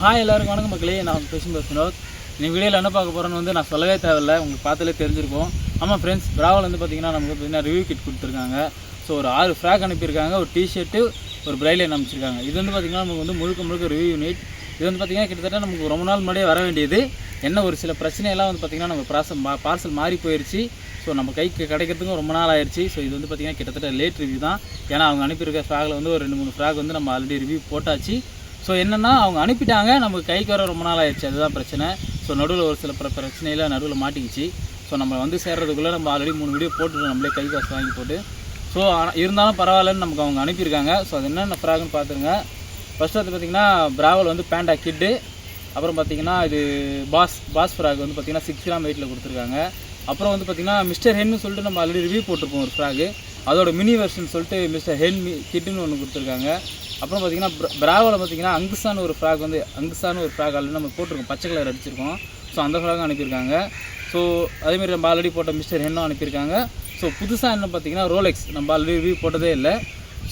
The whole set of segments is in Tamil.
ஹாய் எல்லாருக்கும் வணக்கம் மக்களே. நான் வினோத். இந்த வீடியோவில் என்ன பார்க்க போகிறேன்னு நான் சொல்லவே தேவையில்லை, உங்களுக்கு பார்த்தாலே தெரிஞ்சிருக்கும். ஆமாம் ஃப்ரெண்ட்ஸ், பிராவில் பார்த்தீங்கன்னா நமக்கு பார்த்தீங்கன்னா ரிவ்யூ கிட் கொடுத்துருக்காங்க. ஸோ ஒரு 6 ஃப்ராக் அனுப்பியிருக்காங்க, ஒரு டிஷர்ட்டு, ஒரு பிரைலைன் அனுப்பிச்சிருக்காங்க. இது பார்த்திங்கன்னா நமக்கு முழுக்க ரிவ்யூ யூனிட். இது பார்த்திங்கன்னா கிட்டத்தட்ட நமக்கு ரொம்ப நாள் முன்னாடியே வர வேண்டியது. என்ன ஒரு சில பிரச்சனையெல்லாம் பார்த்திங்கன்னா நம்ம பார்சல் மாறி போயிடுச்சு. ஸோ நம்ம கைக்கு கிடைக்கிறதுக்கும் ரொம்ப நாள் ஆயிடுச்சு. ஸோ இது பார்த்திங்கன்னா கிட்டத்தட்ட லேட் ரிவ்யூ தான். ஏன்னா அவங்க அனுப்பியிருக்க ஃப்ராகில் ஒரு 2-3 ஃப்ராக் நம்ம ஆல்ரெடி ரிவ்யூ போட்டாச்சு. ஸோ என்னென்னா அவங்க அனுப்பிட்டாங்க, நமக்கு கைக்கு வர ரொம்ப நாள் ஆயிடுச்சு, அதுதான் பிரச்சனை. ஸோ நடுவில் ஒரு சில பிரச்சனையில் நடுவில் மாட்டிக்கிச்சு. ஸோ நம்ம சேர்றதுக்குள்ளே நம்ம ஆல்ரெடி 3 வீடியோ போட்டுருக்கோம், நம்மளே கை காசு வாங்கி போட்டு. ஸோ இருந்தாலும் பரவாயில்லன்னு நமக்கு அவங்க அனுப்பியிருக்காங்க. ஸோ அது என்னென்ன ஃப்ராக்னு பார்த்துருங்க. ஃபஸ்ட்டு பார்த்திங்கன்னா பிராவில் பேண்டா கிட்டு, அப்புறம் பார்த்திங்கன்னா இது பாஸ் ஃப்ராக் பார்த்திங்கன்னா 6 கிராம் வெயிட்டில் கொடுத்துருக்காங்க. அப்புறம் பார்த்திங்கன்னா மிஸ்டர் ஹென்னு சொல்லிட்டு நம்ம ஆல்ரெடி ரிவ்யூ போட்டிருப்போம் ஒரு ஃப்ராகு, அதோட மினி வெர்ஷன் சொல்லிட்டு மிஸ்டர் ஹென் கிட்டுன்னு ஒன்று கொடுத்துருக்காங்க. அப்புறம் பார்த்திங்கன்னா பிராவில் பார்த்திங்கன்னா அங்குசான்னு ஒரு ஃப்ராக் ஆல்ரெடி நம்ம போட்டிருக்கோம், பச்சை கலர் அடிச்சிருக்கோம். ஸோ அந்த ஃப்ராகும் அனுப்பியிருக்காங்க. ஸோ அதேமாதிரி நம்ம ஆல்ரெடி போட்ட மிஸ்டர் ஹென்னும் அனுப்பியிருக்காங்க. ஸோ புதுசாக என்ன பார்த்திங்கன்னா ரோலெக்ஸ் நம்ம ஆல்ரெடி ரிவ்யூ போட்டதே இல்லை.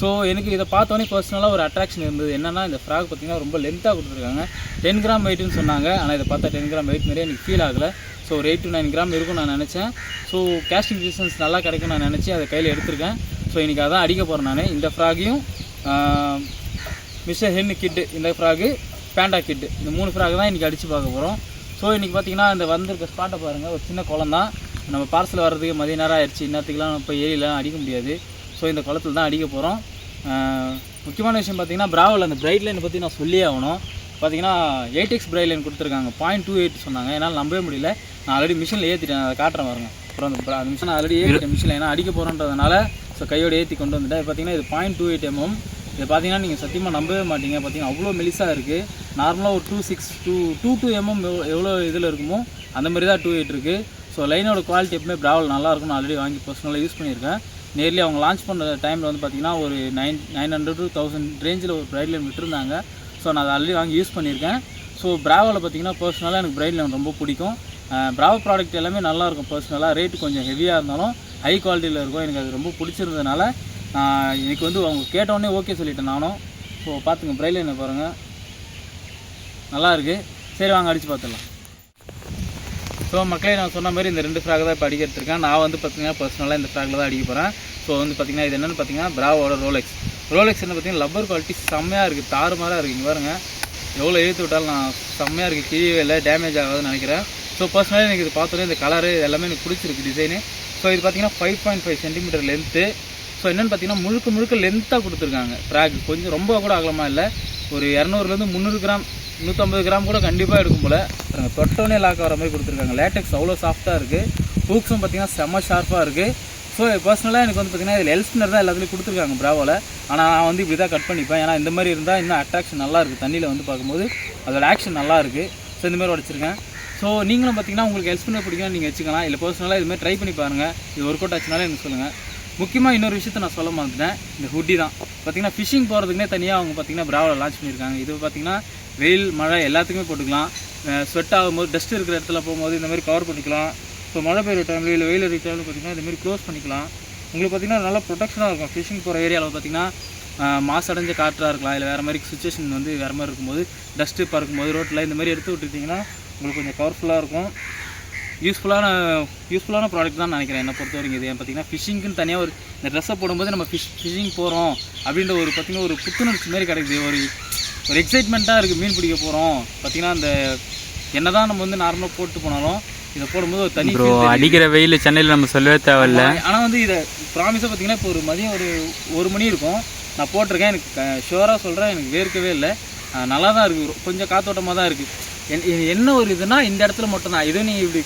ஸோ எனக்கு இதை பார்த்தோன்னே பர்சனலாக ஒரு அட்ராக்ஷன் இருந்தது. என்னென்னா இந்த ஃப்ராக் பார்த்திங்கன்னா ரொம்ப லென்த்தாக கொடுத்துருக்காங்க. 10 கிராம் வெயிட்டுன்னு சொன்னாங்க, ஆனால் இதை பார்த்தா 10 கிராம் வெயிட் மாதிரியே எனக்கு ஃபீல் ஆகலை. ஸோ ஒரு 8 to 9 கிராம் இருக்கும்னு நான் நினச்சேன். ஸோ கேஸ்டிங் டிஸ்டன்ஸ் நல்லா கிடைக்கும் நான் நினச்சி அதை கையில் எடுத்திருக்கேன். ஸோ இன்றைக்கி அதான் அடிக்க போகிறேன் நான். இந்த ஃப்ராகையும் மிஸ்டர் ஹென்னு கிட்டு, இந்த ஃப்ராகு பேண்டா கிட்டு, இந்த 3 ஃப்ராக் தான் இன்றைக்கி அடித்து பார்க்க போகிறோம். ஸோ இன்றைக்கி பார்த்திங்கன்னா இந்த வந்திருக்க ஸ்பாட்டை பாருங்கள், ஒரு சின்ன குளம் தான். நம்ம பார்சல் வர்றதுக்கு மதிய நேரம் ஆயிடுச்சு, இன்னத்துக்குலாம் இப்போ ஏரியிலாம் அடிக்க முடியாது. ஸோ இந்த குளத்தில் தான் அடிக்க போகிறோம். முக்கியமான விஷயம் பார்த்திங்கன்னா பிராவில் அந்த பிரைட் லைனை பற்றி நான் சொல்லியே ஆகணும். பார்த்திங்கன்னா 8x பிரைட் லைன் கொடுத்துருக்காங்க, 0.28 சொன்னாங்க. என்னால் நம்பவே முடியல. நான் ஆல்ரெடி மிஷினில் ஏற்றிட்டேன், அதை காட்டுறேன் பாருங்க. அப்புறம் அந்த மிஷின் ஆல்ரெடி ஏற்றிட்டேன் மிஷினில், ஏன்னா அடிக்க போகிறோன்றதுனால. ஸோ கையோடு ஏற்றி கொண்டு வந்துட்டேன். பார்த்திங்கன்னா இது 0.28 mm. இது பார்த்திங்கன்னா நீங்கள் சத்தியமாக நம்பவே மாட்டீங்க. பார்த்திங்கன்னா அவ்வளோ மெலிசாக இருக்குது. நார்மலாக ஒரு 2 mm எவ்வளோ இதில் இருக்குமோ அந்த மாதிரி தான் 2.8 இருக்குது. ஸோ லைனோட குவாலிட்டி எப்பவுமே பிராவில் நல்லாயிருக்கும்னு ஆல்ரெடி வாங்கி பர்சனலாக யூஸ் பண்ணியிருக்கேன். நேர்லி அவங்க லான்ச் பண்ணுற டைமில் பார்த்திங்கன்னா ஒரு 900 to 1000 ரேஞ்சில் ஒரு பிரைட் லைன் விட்டுருந்தாங்க. ஸோ நான் அதை ஆல்ரெடி வாங்கி யூஸ் பண்ணியிருக்கேன். ஸோ பிராவில் பார்த்திங்கன்னா பர்சனலாக எனக்கு பிரைட் லைன் ரொம்ப பிடிக்கும். பிராவோ ப்ராடக்ட் எல்லாமே நல்லாயிருக்கும். பர்சனலாக ரேட்டு கொஞ்சம் ஹெவியாக இருந்தாலும் ஹை குவாலிட்டியில் இருக்கும். எனக்கு அது ரொம்ப பிடிச்சிருந்ததுனால எனக்கு அவங்க கேட்டோடனே ஓகே சொல்லிட்டேன் நானும். ஸோ பார்த்துங்க, பிரைட் லைனை பாருங்கள், நல்லா இருக்குது. சரி வாங்க அடித்து பார்த்துடலாம். ஸோ மக்களே, நான் சொன்ன மாதிரி இந்த 2 ஃப்ராக் தான் இப்போ அடிக்க எடுத்துருக்கேன். நான் பார்த்திங்கன்னா பர்சனலாக இந்த ஃப்ராகில் தான் அடிக்க போகிறேன். ஸோ பார்த்திங்கன்னா இது என்னென்னு பார்த்திங்கன்னா பிராவோட ரோலெக்ஸ் என்ன பார்த்திங்கன்னா லப்பர் குவாலிட்டி செம்மையாக இருக்குது, தாறுமாறாக இருக்குது. இங்கே பாருங்கள், எவ்வளோ எழுத்து விட்டாலும் நான் செம்மையாக இருக்குது, கிழியவே இல்லை, டேமேஜ் ஆகாதுன்னு நினைக்கிறேன். ஸோ பர்சனலாக எனக்கு இது பார்த்தோன்னே இந்த கலரு எல்லாமே எனக்கு பிடிச்சிருக்கு, டிசைனு. ஸோ இது பார்த்திங்கன்னா 5.5 சென்டிமீட்டர் லென்த்து. ஸோ என்னென்னு பார்த்திங்கன்னா முழுக்க லென்த்தாக கொடுத்துருக்காங்க. ஃப்ராக் கொஞ்சம் ரொம்ப கூட அகலமாக இல்லை, ஒரு 200 300 கிராம் 150 கிராம் கூட கண்டிப்பாக எடுக்கும் போல். தொட்டோனே லாக் ஆகிற மாதிரி கொடுத்துருக்காங்க. லேட்டெக்ஸ் அவ்வளோ சாஃப்ட்டாக இருக்குது. ஹூக்ஸும் பார்த்திங்கன்னா செம்ம ஷார்ப்பாக இருக்குது. ஸோ பர்சனலாக எனக்கு பார்த்திங்கன்னா இதில் எல்ஸ்பினர் தான் எல்லாத்துலேயும் கொடுத்துருக்காங்க பிராவோவில். ஆனால் நான் இப்படி தான் கட் பண்ணிப்பேன், ஏன்னா இந்த மாதிரி இருந்தால் இன்னும் அட்ராக்ஷன் நல்லா இருக்குது. தண்ணியில் பார்க்கும்போது அதோட ஆக்ஷன் நல்லா இருக்குது. ஸோ இந்தமாதிரி உடச்சிருக்கேன். ஸோ நீங்களும் பார்த்திங்கன்னா உங்களுக்கு எல்ஸ்பினர் பிடிக்கும், நீங்கள் வச்சுக்கலாம். இல்லை பர்சனலாக இதுமாதிரி ட்ரை பண்ணி பாருங்கள். இது ஒர்க் அவுட் ஆச்சுனாலும் எனக்கு சொல்லுங்கள். முக்கியமாக இன்னொரு விஷயத்தை நான் சொல்ல மாட்டேன், இந்த ஹுட்டி தான். பார்த்திங்கன்னா ஃபிஷிங் போகிறதுக்குனே தனியாக அவங்க பார்த்திங்கன்னா பிராவில் லான்ச் பண்ணியிருக்காங்க. இது பார்த்திங்கன்னா வெயில் மழை எல்லாத்துக்குமே போட்டுக்கலாம். ஸ்வெட் ஆகும்போது டஸ்ட் இருக்கிற இடத்துல போகும்போது இந்த மாதிரி கவர் பண்ணிக்கலாம். ஸோ மழை பெய்கிற டைமில் இல்லை வெயில் அடிக்கிற டைமில் பார்த்திங்கன்னா இதுமாரி க்ளோஸ் பண்ணிக்கலாம். உங்களுக்கு பார்த்திங்கன்னா நல்லா ப்ரொடெக்ஷனாக இருக்கும். ஃபிஷிங் போகிற ஏரியாவில் பார்த்திங்கன்னா மாசடைஞ்ச காற்றாக இருக்கலாம், இல்லை வேறு மாதிரி சுச்சுவேஷன் வேறு மாதிரி இருக்கும்போது, டஸ்ட்டு பறக்கும்போது ரோட்டில் இந்த மாதிரி எடுத்து விட்டுட்டிங்கன்னா உங்களுக்கு கொஞ்சம் பவர்ஃபுல்லாக இருக்கும். யூஸ்ஃபுல்லான ப்ராடக்ட் தான் நினைக்கிறேன் என்னை பொறுத்த வரைக்கும். இது பார்த்திங்கன்னா ஃபிஷிங்க்குன்னு தனியாக ஒரு இந்த ட்ரெஸ்ஸை போடும்போது நம்ம ஃபிஷிங் போகிறோம் அப்படின்ற ஒரு பார்த்திங்கன்னா ஒரு புத்துணர்ச்சி மாதிரி கிடைக்குது. ஒரு எக்ஸைட்மெண்ட்டாக இருக்குது. மீன் பிடிக்க போகிறோம் பார்த்திங்கன்னா அந்த என்ன தான் நம்ம நார்மலாக போட்டு போனாலும் இதை போடும்போது ஒரு தனி அடிக்கிற வெயில் சென்னையில் நம்ம சொல்லவே தேவையில்லை. ஆனால் இதை ப்ராமிஸாக பார்த்திங்கன்னா இப்போ ஒரு மதியம் ஒரு 1 மணி இருக்கும், நான் போட்டிருக்கேன். எனக்கு ஷுவராக சொல்கிறேன், எனக்கு வேர்க்கவே இல்லை, நல்லா தான் இருக்குது. கொஞ்சம் காத்தோட்டமாக தான் இருக்குது. என்ன ஒரு இதுனா இந்த இடத்துல மட்டும்தான். இதுவும் நீங்கள் இப்படி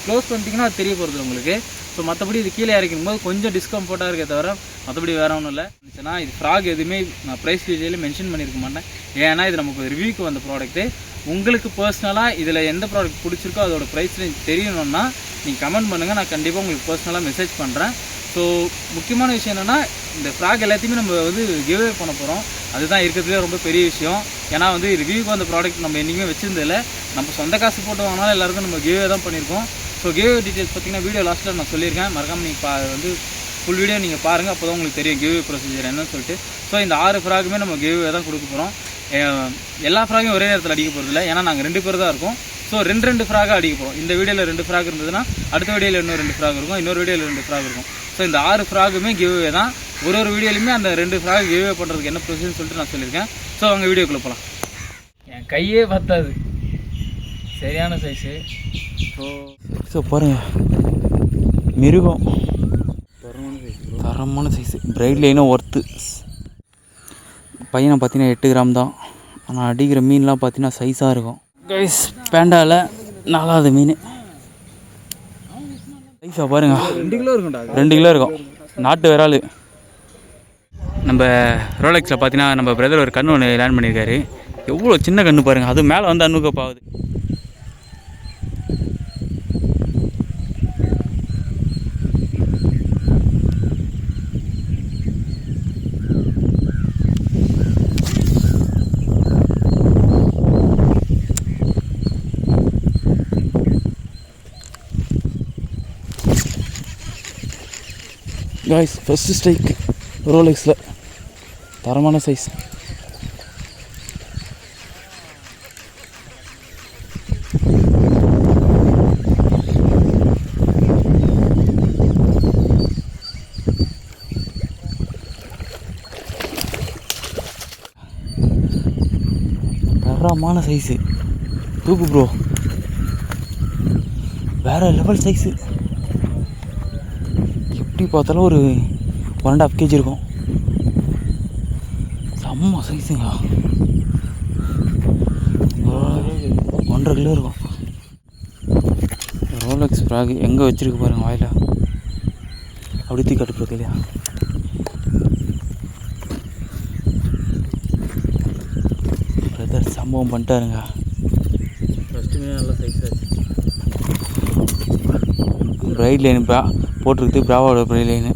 க்ளோஸ் பண்ணிட்டீங்கன்னா அது தெரிய போகிறது உங்களுக்கு. ஸோ மற்றபடி இது கீழே இறக்கும் போது கொஞ்சம் டிஸ்கம்ஃபர்ட்டாக இருக்கே தவிர மற்றபடி வேறு ஒன்றும் இல்லை. இருந்துச்சுன்னா இது ஃப்ராக் எதுவுமே நான் ப்ரைஸ் டீட்டெயிலும் மென்ஷன் பண்ணியிருக்க மாட்டேன். ஏன்னா இது நமக்கு ரிவ்யூக்கு வந்த ப்ராடக்ட்டு. உங்களுக்கு பர்சனலாக இதில் எந்த ப்ராடக்ட் பிடிச்சிருக்கோ அதோட ப்ரைஸ் ரேஞ்ச் தெரியணும்னா நீங்கள் கமெண்ட் பண்ணுங்கள், நான் கண்டிப்பாக உங்களுக்கு பர்சனலாக மெசேஜ் பண்ணுறேன். ஸோ முக்கியமான விஷயம் என்னென்னா இந்த ஃப்ராக் எல்லாத்தையுமே நம்ம கிவ்அவே பண்ண போகிறோம். அதுதான் இருக்கிறதுலே ரொம்ப பெரிய விஷயம். ஏன்னா ரிவ்யூக்கு வந்த ப்ராடக்ட் நம்ம என்றைக்குமே வச்சுருந்தில்ல, நம்ம சொந்த காசு போட்டு வாங்கினாலும் எல்லாருக்கும் நம்ம கிவ்அவே தான் பண்ணியிருக்கோம். ஸோ கிவ்அவே டீட்டெயில்ஸ் பார்த்திங்கன்னா வீடியோ லாஸ்ட்டில் நான் சொல்லியிருக்கேன், மறக்காமல் நீங்கள் ஃபுல் வீடியோ நீங்கள் பாருங்கள், அப்போ தான் உங்களுக்கு தெரியும் கிவ்அவே ப்ரொசீஜர் என்னன்னு சொல்லிட்டு. ஸோ இந்த 6 ஃப்ராக்குமே நம்ம கிவ்அவே தான் கொடுக்க போகிறோம். எல்லா ஃப்ராகையும் ஒரே நேரத்தில் அடிக்க போகிறதில்ல, ஏன்னா நாங்கள் 2 பேர் தான் இருக்கோம். ஸோ 2 ஃப்ராகாக அடிக்க போகிறோம். இந்த வீடியோவில் 2 ஃப்ராக் இருந்ததுன்னா அடுத்த வீடியோவில் இன்னும் 2 ஃப்ராக் இருக்கும், இன்னொரு வீடியோவில் 2 ஃப்ராக் இருக்கும். ஸோ இந்த 6 ஃப்ராகுமே கிவ்வே தான். ஒரு வீடியோலையுமே அந்த 2 ஃப்ராக் கிவ்வே பண்ணுறதுக்கு என்ன ப்ரொசீஜர்னு சொல்லிட்டு நான் சொல்லியிருக்கேன். ஸோ அவங்க வீடியோக்குள்ளே போகலாம். என் கையே பத்தாது, சரியான சைஸு. ஸோ பாருங்கள், மிருகம் தரமான சைஸு. பிரைட் லைனும் ஒர்த்து. பையனை பார்த்தீங்கன்னா 8 கிராம் தான். ஆனால் அடிக்கிற மீன்லாம் பார்த்தீங்கன்னா சைஸாக இருக்கும். கைஸ், பேண்டாவில் 4வது மீன் சைஸாக பாருங்க, 2 கிலோ இருக்கும்டா. 2 கிலோ இருக்கும். நாட்டு விரால். நம்ம ரோலெக்ஸில் பார்த்தீங்கன்னா நம்ம பிரதர் ஒரு கன்று ஒன்று லேண்ட் பண்ணியிருக்காரு. எவ்வளோ சின்ன கன்று பாருங்கள், அது மேலே வந்து அன்னுக்கப் ஆகுது. காய்ஸ், ஃபஸ்ட்டு ஸ்ட்ரைக் ரோலெக்ஸில் தரமான சைஸ். தரமான சைஸு. தூக்கு ப்ரோ, வேறு லெவல் சைஸு. எப்படி பார்த்தாலும் ஒரு 1.5 kg இருக்கும். செம்ம சைஸுங்க. 1.5 கிலோ இருக்கும். ரோலெக்ஸ் ஃப்ராக் எங்கே வச்சுருக்கு பாருங்கள், வாயில் அப்படி தூக்கி கட்டுப்பிருக்கு இல்லையா. பிரதர் சம்பவம் பண்ணிட்டாருங்க. ஃபஸ்ட்டுமே நல்லா சைஸாக பிரைட் லைன் போட்டிருக்கு. பிராவோட பிரைட் லைனு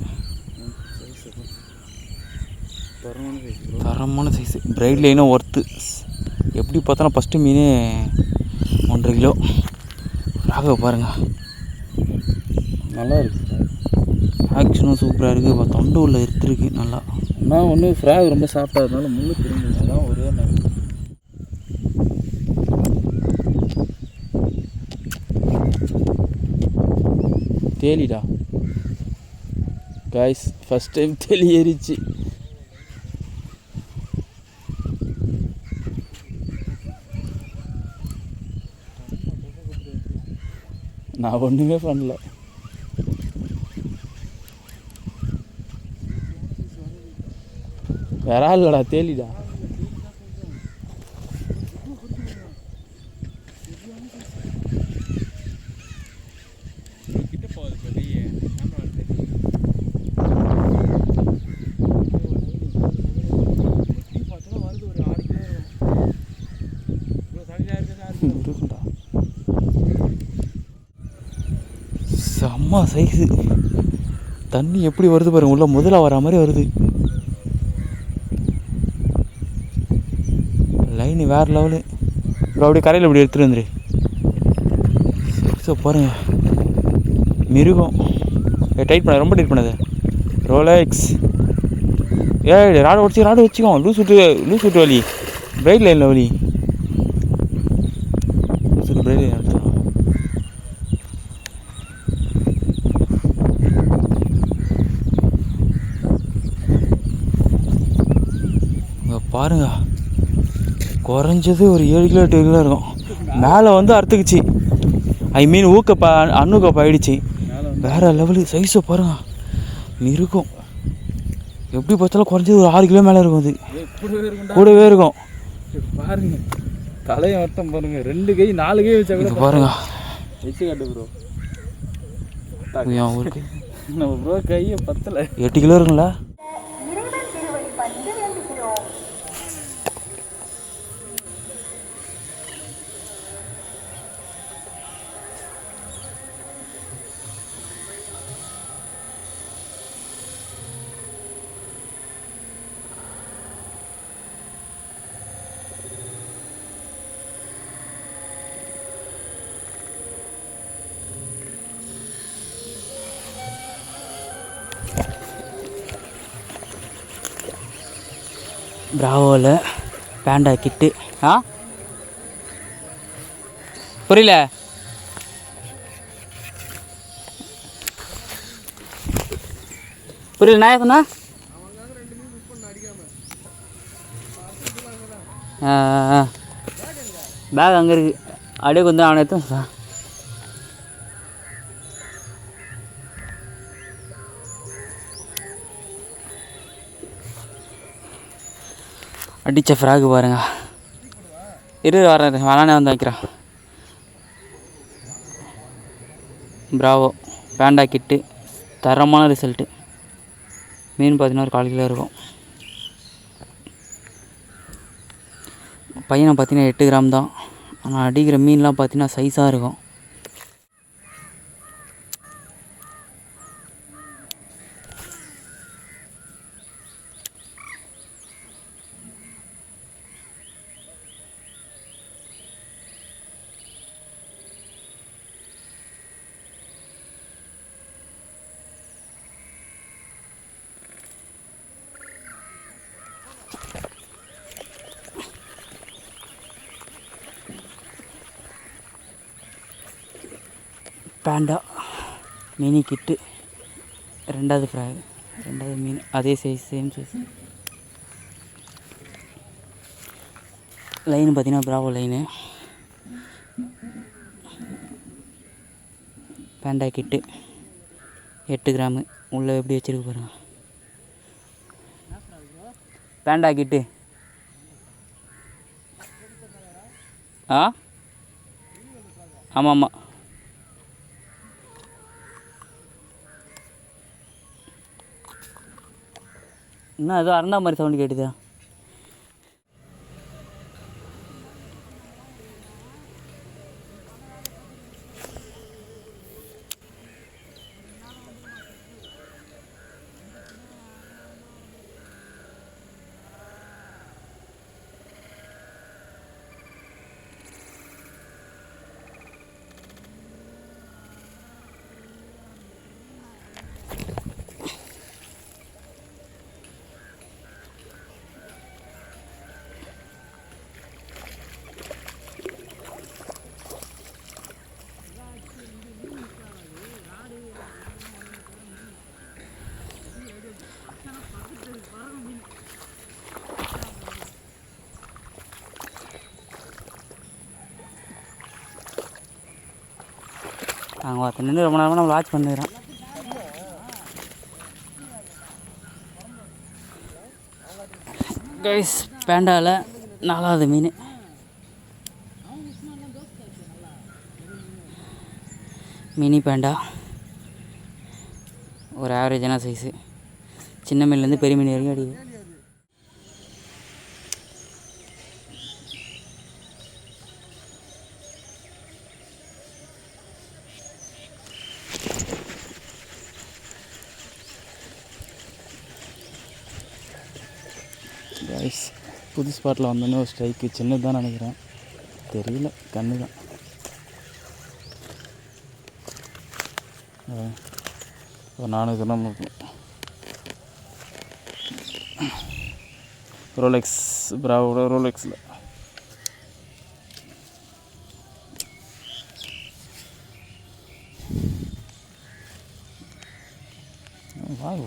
தரமான சைஸு. பிரைட் லைனும் ஒர்த்து. எப்படி பார்த்தாலும் ஃபஸ்ட்டு மீனே 1.5 கிலோ. ஃப்ராகை பாருங்கள், நல்லா இருக்குது. ஆக்ஷனும் சூப்பராக இருக்குது. இப்போ தொண்டு உள்ள இருக்குது நல்லா. நான் ஒன்று ஃப்ராக் ரொம்ப சாஃப்டாக இருந்தாலும் முள்ளு திரும்புங்க, அதான் ஒரே நேரம். தேலிடா காய்ஸ், ஃபஸ்ட் டைம் தேலி ஏறிச்சு. நான் ஒன்றுமே பண்ணல. வேற இல்லடா, தேலிடா. செம்ம சைஸு. தண்ணி எப்படி வருது பாருங்க, உள்ள முதல்ல வர மாதிரி வருது. லைனு வேறு லெவலு. இப்போ அப்படியே கரையில் இப்படி எடுத்துகிட்டு வந்துரு. சைஸை பாருங்க, மிருகம். டைட் பண்ண, ரொம்ப டைட் பண்ணாது. ரோலெக்ஸ் ராடு வச்சுக்கோ. லூஸ் விட்டு வலி. பிரைட் லைனில் வலி. லூஸ் விட்டு பிரைட் லைன் எடுத்துடும். பாருங்க, குறைஞ்சது ஒரு 7 கிலோ 8 கிலோ இருக்கும். மேலே வந்து அறுத்துக்குச்சு. ஊக்கப்பா அன்னுக்கப்பா ஆயிடுச்சு. வேறு லெவலு. சைஸை பாருங்க, இருக்கும். எப்படி பார்த்தாலும் குறைஞ்சது ஒரு 6 கிலோ மேலே இருக்கும். அது கூடவே இருக்கும். பாருங்க, தலையை மட்டும் பாருங்க. 2 கை 4 கை வச்சா கூட பாருங்க. வச்சு காட்டு ப்ரோ. ஊருக்கு நம்ம ப்ரோ கையை பத்தலை. 8 கிலோ இருக்குங்களா? பிராவோவில் பேண்டா கிட்டு. ஆ புரியல. புரியல நான் சொன்னா. பேக் அங்கே இருக்குது. அப்படியே கொஞ்சம் அவனை எடுத்து அடித்த ஃப்ராகு பாருங்க. வரேன் வேணானே வந்து வைக்கிறான். ப்ராவோ பேண்டா கிட்டு தரமான ரிசல்ட்டு. மீன் பார்த்தீங்கன்னா ஒரு 1/4 கிலோ இருக்கும். பையனை பார்த்தீங்கன்னா 8 கிராம் தான். ஆனால் அடிக்கிற மீன்லாம் பார்த்தீங்கன்னா சைஸாக இருக்கும். பேண்டா மினி கிட்டு 2வது ஃப்ராக், 2வது மீன் அதே சைஸ், சேம் சைஸ். லைன் பார்த்தீங்கன்னா ப்ராவோ லைனு. பேண்டா கிட்டு 8 கிராமு. உள்ளே எப்படி வச்சுருக்கு பாருங்க. பேண்டா கிட்டு ஆமாம் ஆமாம். இன்னும் ஏதோ அறந்தா மாதிரி சவுண்டு கேட்டுதா? நாங்கள் ஒருத்தர் நின்று ரொம்ப நேரமாக நம்ம வாட்ச் பண்ணுறோம். கைஸ் பேண்டாவில் 4வது மீன். மினி பேண்டா ஒரு ஆவரேஜான சைஸு. சின்ன மீன்லேருந்து பெரிய மீன் வரைக்கும் அடிக்குது. கைஸ் புது ஸ்பாட்டில் வந்தோன்னே ஒரு ஸ்ட்ரைக்கு சின்னது தான் நினைக்கிறேன், தெரியல, கண்ணு தான். ஒரு 400 கிராம் இருக்கும். ரோலெக்ஸ் ப்ராவோட ரோலெக்ஸில்.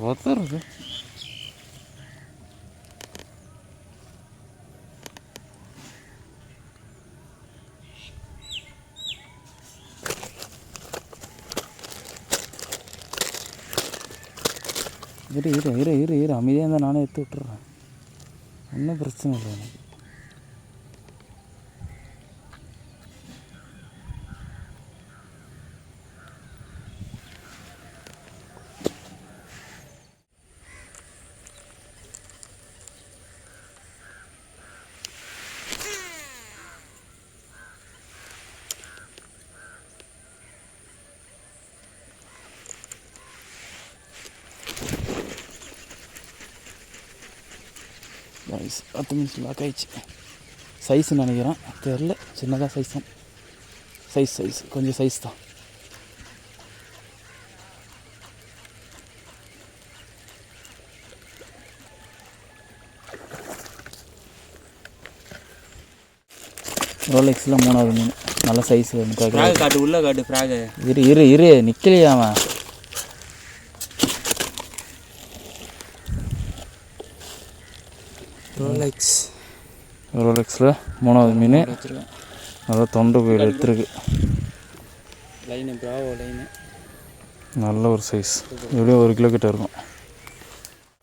ஒருத்தருக்கு இரு அமைதியாக இருந்தால் நானே எடுத்து விட்டுறேன், ஒன்றும் பிரச்சனை இல்லை எனக்கு. கைஸ் 10 நிமிஷம் லாக் ஆயிடுச்சு. சைஸ்ன்னு நினைக்கிறேன், தெரில, சின்னதாக சைஸ் தான். சைஸ் கொஞ்சம் சைஸ் தான். ரோலெக்ஸில் 3வது மீன் நல்ல சைஸில் ஃப்ராக் காட்டு உள்ளே காட்டு ஃப்ராகு இரு நிற்கலையா அவன். ரோலெக்ஸில் 3வது மீன் நல்லா தொண்டை போய் எடுத்துருக்கு. லைனு பிராவோ லைனு நல்ல ஒரு சைஸ், எப்படியும் 1 கிலோ கிட்ட இருக்கும்.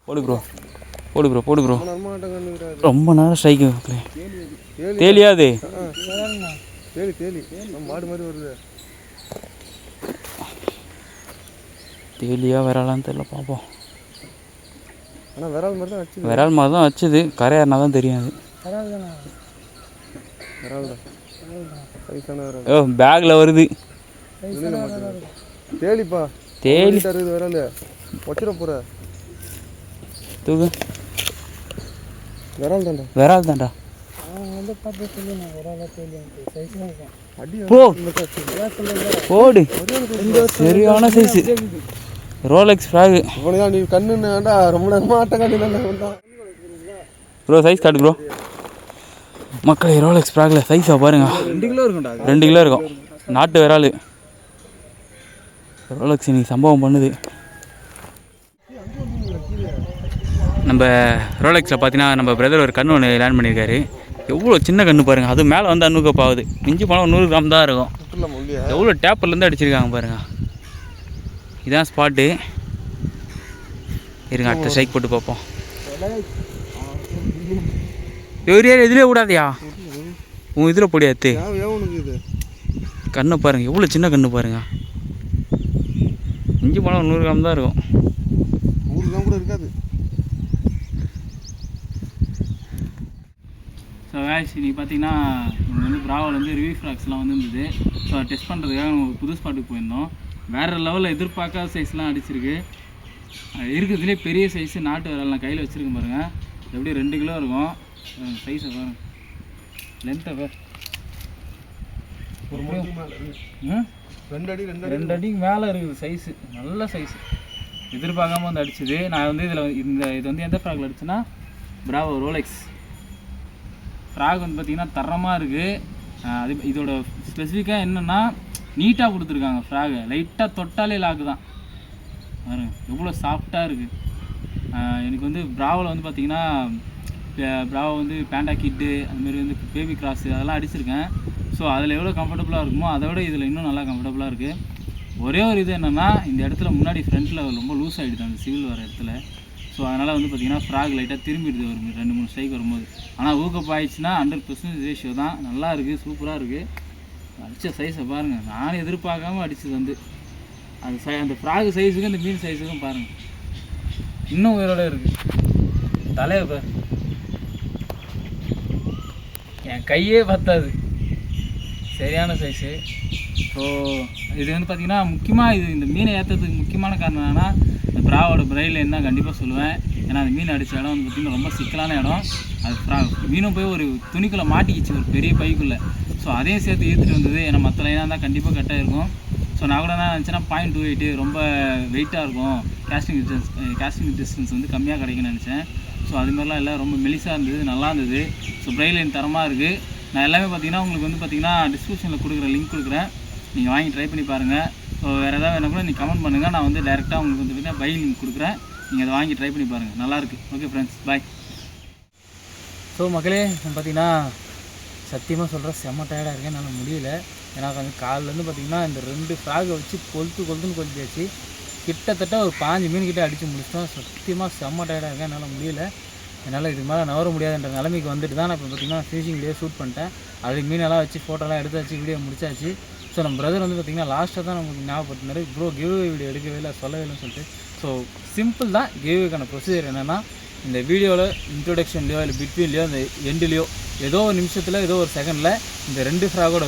போடு ப்ரோ. ரொம்ப நேரம் ஸ்ட்ரைக்கு தேலியாது தேலியா விராலான்னு தெரியல, பார்ப்போம். விரால் மாதிரி தான் வச்சுது, கரையாருனா தான் தெரியும் அது. ஓ பேக்கில் வருது தேலி தூக்கு. விரால் தான்டா. போடு, சரியான size Rolex frock. Bro size காட்டு ப்ரோ. மக்களே ரோலெக்ஸ் ஃப்ராகில் சைஸாக பாருங்க, 2 கிலோ இருக்கும்டா. 2 கிலோ இருக்கும். நாட்டு விரால். ரோலெக்ஸ் இன்னைக்கு சம்பவம் பண்ணுது. நம்ம ரோலெக்ஸில் பார்த்தீங்கன்னா நம்ம பிரதர் ஒரு கன்று ஒன்று லேண்ட் பண்ணியிருக்காரு. எவ்வளோ சின்ன கன்று பாருங்கள், அது மேலே வந்து அன்னூக்கப் ஆகுது. மிஞ்சி போனால் 100 கிராம் தான் இருக்கும். எவ்வளோ டேப்பர்லேருந்து அடிச்சிருக்காங்க பாருங்கள். இதான் ஸ்பாட்டு. இருங்க அடுத்த ஸ்ட்ரைக் போட்டு பார்ப்போம். இதுலேயே விடாதியா, உன் இதில் பொடியாத்து. கண்ணை பாருங்கள், எவ்வளோ சின்ன கன்று பாருங்கள். மிஞ்சி போனால் 100 கிராம் தான் இருக்கும். 100 கிராம் கூட இருக்காது. ஸோ வேக்ஸ் இன்றைக்கி பார்த்தீங்கன்னா இங்கே வந்து பிராவில் வந்து ரிவ்யூ ஃப்ராக்ஸ்லாம் வந்து இருந்தது. ஸோ டெஸ்ட் பண்ணுறதுக்காக நம்ம புது ஸ்பாட்டுக்கு போயிருந்தோம். வேறு லெவலில் எதிர்பார்க்காத சைஸ்லாம் அடிச்சிருக்கு. இருக்கிறதுலே பெரிய சைஸு நாட்டு விரால் நான் கையில் வச்சுருக்கேன் பாருங்கள். எப்படியும் 2 கிலோ இருக்கும். சைஸை பாருங்கள், லென்த்தை பார். 2 அடிக்கு மேலே இருக்குது சைஸு, நல்ல சைஸு. எதிர்பார்க்காம வந்து அடிச்சுது. நான் வந்து இது வந்து எந்த ஃப்ராகில் அடிச்சுன்னா பிராவோ ரோலெக்ஸ் ஃப்ராக் வந்து பார்த்திங்கன்னா தரமாக இருக்குது. அது இதோட ஸ்பெசிஃபிக்காக என்னென்னா நீட்டாக கொடுத்துருக்காங்க ஃப்ராகை. லைட்டாக தொட்டாலே லாக்கு தான் பாருங்க, எவ்வளோ சாஃப்டாக இருக்குது. எனக்கு வந்து பிராவில் வந்து பார்த்திங்கன்னா பிராவோ வந்து பேண்டா கிட்டு அதுமாரி வந்து பேபி கிராஸு அதெல்லாம் அடிச்சிருக்கேன். ஸோ அதில் எவ்வளோ கம்ஃபர்டபுளாக இருக்குமோ அதை விட இதில் இன்னும் நல்லா கம்ஃபர்டபுளாக இருக்குது. ஒரே ஒரு இது என்னென்னா இந்த இடத்துல முன்னாடி ஃப்ரண்ட்டில் ரொம்ப லூஸ் ஆகிடுது அந்த சிவில் வர இடத்துல. ஸோ அதனால் வந்து பார்த்திங்கன்னா ஃப்ராக் லைட்டாக திரும்பிடுது ஒரு 2-3 ஸ்ட்ரைக் வரும்போது. ஆனால் ஊக்கப் ஆயிடுச்சுன்னா 100% ரேஷியோ தான். நல்லா இருக்குது, சூப்பராக இருக்குது. அடித்த சைஸை பாருங்கள், நானும் எதிர்பார்க்காம அடித்தது வந்து அந்த ஃப்ராக் சைஸுக்கும் இந்த மீன் சைஸுக்கும் பாருங்கள், இன்னும் உயிரோட இருக்குது. தலையை பாரு, என் கையே பத்தாது, சரியான சைஸு. ஸோ இது வந்து பார்த்திங்கன்னா முக்கியமாக இந்த மீனை ஏற்றுறதுக்கு முக்கியமான காரணம் என்னென்னா இந்த பிராவோட பிரைல் என்ன கண்டிப்பாக சொல்லுவேன். ஏன்னா அந்த மீன் அடித்த இடம் வந்து பார்த்திங்கன்னா ரொம்ப சிக்கலான இடம். அது மீனும் போய் ஒரு துணிக்குள்ளே மாட்டிக்கிச்சு ஒரு பெரிய பைக்குள்ளே. ஸோ அதையும் சேர்த்து ஈர்த்துட்டு வந்தது. ஏன்னா மற்ற லைனாக இருந்தால் கண்டிப்பாக கரெக்டாக இருக்கும். ஸோ நான் கூட என்ன நினச்சேன்னா 0.28 ரொம்ப வெயிட்டாக இருக்கும், கேஸ்டிங் டிஸ்டன்ஸ் வந்து கம்மியாக கிடைக்குன்னு நினச்சேன். ஸோ அதுமாதிரிலாம் இல்லை, ரொம்ப மெலிசாக இருந்தது, நல்லா இருந்தது. ஸோ பிரைல் லைன் தரமாக இருக்குது. நான் எல்லாமே பார்த்திங்கன்னா உங்களுக்கு வந்து பார்த்திங்கன்னா டிஸ்கிரிப்ஷனில் கொடுக்குற லிங்க் கொடுக்குறேன், நீங்கள் வாங்கி ட்ரை பண்ணி பாருங்கள். ஸோ வேறு ஏதாவது வேணால் கூட நீங்கள் கமெண்ட் பண்ணுங்கள், நான் வந்து டேரெக்டாக உங்களுக்கு வந்து பார்த்திங்கன்னா பை லிங்க் கொடுக்குறேன், நீங்கள் அதை வாங்கி ட்ரை பண்ணி பாருங்கள், நல்லாயிருக்கு. ஓகே ஃப்ரெண்ட்ஸ், பாய். ஸோ மக்களே பார்த்திங்கன்னா சத்தியமாக சொல்கிறேன், செம்ம டயர்டாக இருக்கேன், என்னால் முடியல. ஏன்னா வந்து காலிலேருந்து பார்த்திங்கன்னா இந்த 2 ஃப்ராகை வச்சு கொளுத்துன்னு கொளுத்தியாச்சு. கிட்டத்தட்ட ஒரு 5 மீன் கிட்டே அடித்து முடிச்சிட்டோம். சத்தியமாக செம்ம டயர்டாக இருக்கேன், என்னால் முடியல. என்னால் இதுக்கு மேலே நவர முடியாதுன்ற நிலைமைக்கு வந்துட்டு தான் நான் இப்போ பார்த்திங்கன்னா ஃபினிஷிங்லேயே ஷூட் பண்ணிட்டேன். அதுக்கு மீனெல்லாம் வச்சு ஃபோட்டோலாம் எடுத்தாச்சு, வீடியோ முடிச்சாச்சு. ஸோ நம்ம பிரதர் வந்து பார்த்திங்கன்னா லாஸ்ட்டாக தான் நமக்கு ஞாபகப்படுத்தினார், ப்ரோ கிவ்வே வீடியோ எடுக்கவே இல்லை, சொல்லவே இல்லைன்னு சொல்லிட்டு. ஸோ சிம்பிள் தான் கிவ்வேக்கான ப்ரொசீஜர். என்னென்னா இந்த வீடியோவில் இன்ட்ரொடக்ஷன்லையோ இல்லை பிட்வீன்லையோ அந்த எண்டுலையோ ஏதோ ஒரு நிமிஷத்தில் ஏதோ ஒரு செகண்டில் இந்த 2 ஃப்ராகோட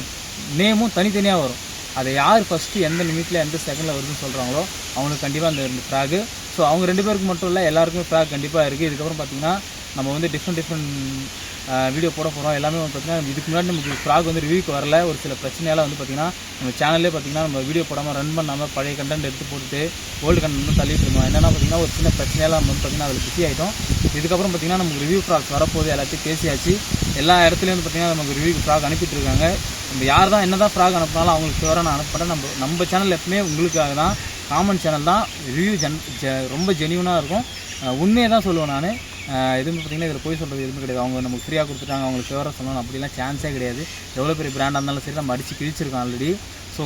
நேமும் தனித்தனியாக வரும். அதை யார் ஃபஸ்ட்டு எந்த நிமிஷத்தில் எந்த செகண்டில் வருதுன்னு சொல்கிறாங்களோ அவங்களுக்கு கண்டிப்பாக அந்த 2 ஃப்ராகு. ஸோ அவங்க 2 பேருக்கு மட்டும் இல்லை, எல்லாருக்குமே ஃப்ராக் கண்டிப்பாக இருக்குது. இதுக்கப்புறம் பார்த்திங்கன்னா நம்ம வந்து டிஃப்ரெண்ட் வீடியோ போட போகிறோம். எல்லாமே வந்து பார்த்திங்கன்னா இதுக்கு முன்னாடி நமக்கு ஃப்ராக் வந்து ரிவ்யூக்கு வரல. ஒரு சில பிரச்சனையால் வந்து பார்த்திங்கன்னா நம்ம சேனல்லே பார்த்திங்கன்னா நம்ம வீடியோ போடாமல் ரன் பண்ணாமல் பழைய கண்டென்ட் எடுத்து போட்டு ஓல்டு கண்டென்ட் வந்து தள்ளிட்டு இருந்தோம். என்னென்னா பார்த்திங்கன்னா ஒரு சின்ன பிரச்சனையால் நம்ம வந்து பார்த்திங்கன்னா அதில் பிஸி ஆகிட்டோம். இதுக்கப்புறம் பார்த்திங்கன்னா நமக்கு ரிவ்யூ ஃப்ராக்ஸ் வரப்போகுது, எல்லாத்தையும் பேசியாச்சு. எல்லா இடத்துலையும் வந்து பார்த்திங்கன்னா நமக்கு ரிவ்யூக்கு ஃப்ராக் அனுப்பிட்டு இருக்காங்க. நம்ம யார் தான் என்ன தான் ஃப்ராக் அனுப்பினாலும் அவங்களுக்கு ஃபேவராக நான் அனுப்புகிறேன். நம்ம சேனல் எப்பவுமே உங்களுக்காக தான், காமன் சேனல் தான். ரிவ்யூ ரொம்ப ஜெனியூனாக இருக்கும். உண்மையை தான் சொல்லுவேன் நான். எதுவுமே பார்த்திங்கன்னா இதில் போய் சொல்கிறது எதுவுமே கிடையாது. அவங்க நமக்கு ஃப்ரீயாக கொடுத்துட்டாங்க, அவங்களுக்கு ஃபேவராக சொல்லணும் அப்படிலாம் சான்ஸே கிடையாது. எவ்வளோ பெரிய பிராண்டாக இருந்தாலும் சரி நம்ம அடித்து கிழிச்சிருக்கோம் ஆல்ரெடி. ஸோ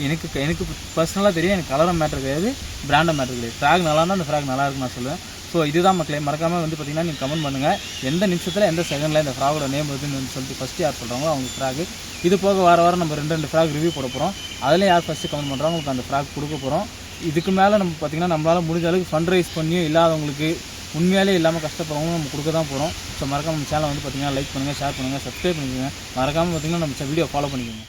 எனக்கு பர்சனலாக தெரியும், எனக்கு கலரும் மேட்ரு கிடையாது, பிராண்டும் மேட்ரு கிடையாது. ஃப்ராக் நல்லா இருந்தால் அந்த ஃப்ராக் நல்லா இருக்குன்னு நான் சொல்லுவேன். ஸோ இதுதான் மக்களே, மறக்காமல் வந்து பார்த்திங்கன்னா நீங்கள் கமெண்ட் பண்ணுங்கள் எந்த நிமிஷத்தில் எந்த செகண்டில் இந்த ஃப்ராகோட நேம் வருதுன்னு சொல்லிட்டு ஃபஸ்ட்டு யார் சொல்கிறாங்களோ அவங்க ஃப்ராக். இது போக வாரம் நம்ம 2 ஃப்ராக் ரிவ்யூ போட போகிறோம். அதில் யார் ஃபஸ்ட்டு கமெண்ட் பண்ணுறாங்க உங்களுக்கு அந்த ஃப்ராக் கொடுக்க போகிறோம். இதுக்கு மேலே நம்ம பார்த்திங்கன்னா நம்மளால் முடிஞ்ச அளவுக்கு ஃபண்ட் ரைஸ் பண்ணியும் இல்லாதவங்களுக்கு உண்மையாலே இல்லாமல் கஷ்டப்படுறவங்க நம்ம கொடுக்க தான் போகிறோம். ஸோ மறக்காமல் நம்ம சேனலை வந்து பார்த்திங்கன்னா லைக் பண்ணுங்கள், ஷேர் பண்ணுங்கள், சப்ஸ்கிரைப் பண்ணிக்கோங்க. மறக்காமல் பார்த்திங்கன்னா நம்ம வீடியோ ஃபாலோ பண்ணிக்கோங்க.